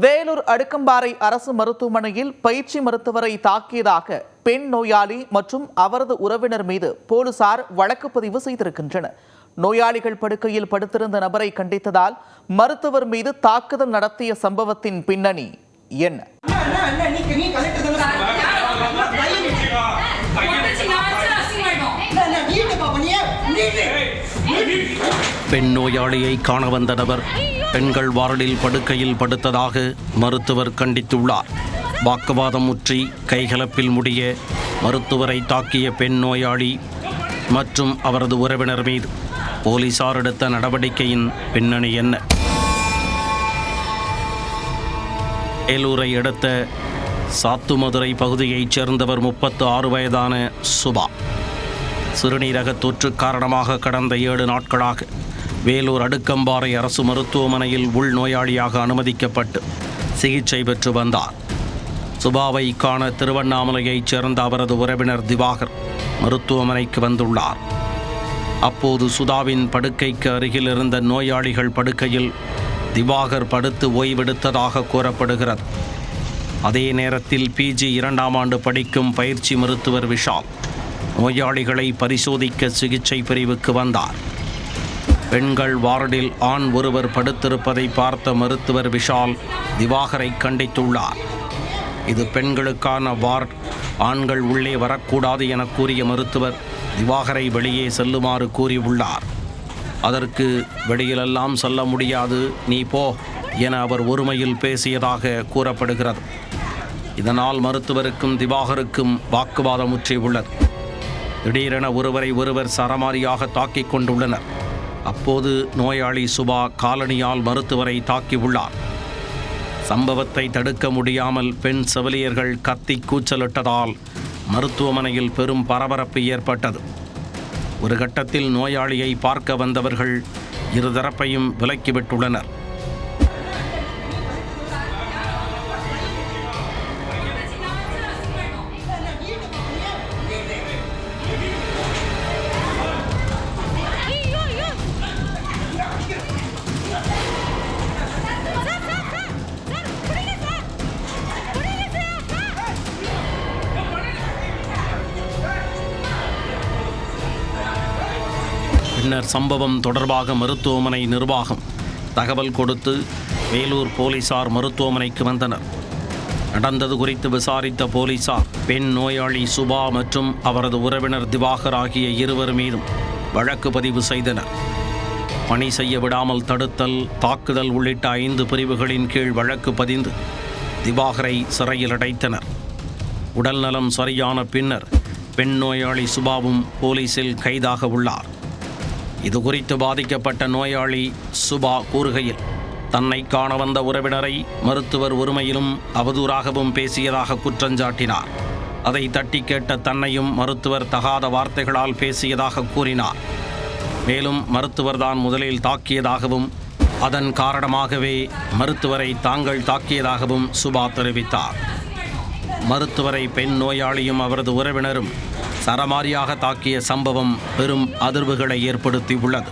வேலூர் அடுக்கம்பாறை அரசு மருத்துவமனையில் பயிற்சி மருத்துவரை தாக்கியதாக பெண் நோயாளி மற்றும் அவரது உறவினர் மீது போலீசார் வழக்கு பதிவு செய்திருக்கின்றனர். நோயாளிகள் படுக்கையில் படுத்திருந்த நபரை கண்டித்ததால் மருத்துவர் மீது தாக்குதல் நடத்திய சம்பவத்தின் பின்னணி என்ன? பெண் நோயாளியை காண வந்த நபர் பெண்கள் வார்டில் படுக்கையில் படுத்ததாக மருத்துவர் கண்டித்துள்ளார். வாக்குவாதம் முற்றி கைகலப்பில் முடிய மருத்துவரை தாக்கிய பெண் நோயாளி மற்றும் அவரது உறவினர் மீது போலீசார் எடுத்த நடவடிக்கையின் பின்னணி என்ன? வேலூரை அடுத்த சாத்துமதுரை பகுதியைச் சேர்ந்தவர் 36 வயதான சுபா. சிறுநீரக தொற்று காரணமாக கடந்த 7 நாட்களாக வேலூர் அடுக்கம்பாறை அரசு மருத்துவமனையில் உள்நோயாளியாக அனுமதிக்கப்பட்டு சிகிச்சை பெற்று வந்தார். சுபாவை காண திருவண்ணாமலையைச் சேர்ந்த அவரது உறவினர் திவாகர் மருத்துவமனைக்கு வந்துள்ளார். அப்போது சுதாவின் படுக்கைக்கு அருகில் இருந்த நோயாளிகள் படுக்கையில் திவாகர் படுத்து ஓய்வெடுத்ததாக கூறப்படுகிறது. அதே நேரத்தில் PG 2ஆம் ஆண்டு படிக்கும் பயிற்சி மருத்துவர் விஷால் நோயாளிகளை பரிசோதிக்க சிகிச்சை பிரிவுக்கு வந்தார். பெண்கள் வார்டில் ஆண் ஒருவர் படுத்திருப்பதை பார்த்த மருத்துவர் விஷால் திவாகரை கண்டித்துள்ளார். இது பெண்களுக்கான வார்டு, ஆண்கள் உள்ளே வரக்கூடாது என கூறிய மருத்துவர் திவாகரை வெளியே செல்லுமாறு கூறியுள்ளார். அதற்கு வெளியிலெல்லாம் செல்ல முடியாது, நீ போ என அவர் ஒருமையில் பேசியதாக கூறப்படுகிறது. இதனால் மருத்துவருக்கும் திவாகருக்கும் வாக்குவாதம் முற்றியுள்ளது. திடீரென ஒருவரை ஒருவர் சரமாரியாக தாக்கிக் கொண்டுள்ளனர். அப்போது நோயாளி சுபா காலணியால் மருத்துவரை தாக்கியுள்ளார். சம்பவத்தை தடுக்க முடியாமல் பெண் செவிலியர்கள் கத்தி கூச்சலிட்டதால் மருத்துவமனையில் பெரும் பரபரப்பு ஏற்பட்டது. ஒரு கட்டத்தில் நோயாளியை பார்க்க வந்தவர்கள் இருதரப்பையும் விலக்கிவிட்டுள்ளனர். பின்னர் சம்பவம் தொடர்பாக மருத்துவமனை நிர்வாகம் தகவல் கொடுத்து வேலூர் போலீசார் மருத்துவமனைக்கு வந்தனர். நடந்தது குறித்து விசாரித்த போலீசார் பெண் நோயாளி சுபா மற்றும் அவரது உறவினர் திவாகர் ஆகிய இருவர் மீதும் வழக்கு பதிவு செய்தனர். பணி செய்ய விடாமல் தடுத்தல், தாக்குதல் உள்ளிட்ட 5 பிரிவுகளின் கீழ் வழக்கு பதிந்து திவாகரை சிறையில் அடைத்தனர். உடல்நலம் சரியான பின்னர் பெண் நோயாளி சுபாவும் போலீசில் கைதாக உள்ளார். இது குறித்து பாதிக்கப்பட்ட நோயாளி சுபா கூறுகையில், தன்னை காண வந்த உறவினரை மருத்துவர் ஒருமையிலும் அவதூறாகவும் பேசியதாக குற்றஞ்சாட்டினார். அதை தட்டி கேட்ட தன்னையும் மருத்துவர் தகாத வார்த்தைகளால் பேசியதாக கூறினார். மேலும் மருத்துவர் தான் முதலில் தாக்கியதாகவும் அதன் காரணமாகவே மருத்துவரை தாங்கள் தாக்கியதாகவும் சுபா தெரிவித்தார். மருத்துவரை பெண் நோயாளியும் அவரது உறவினரும் சரமாரியாக தாக்கிய சம்பவம் பெரும் அதிர்வுகளை ஏற்படுத்தியுள்ளது.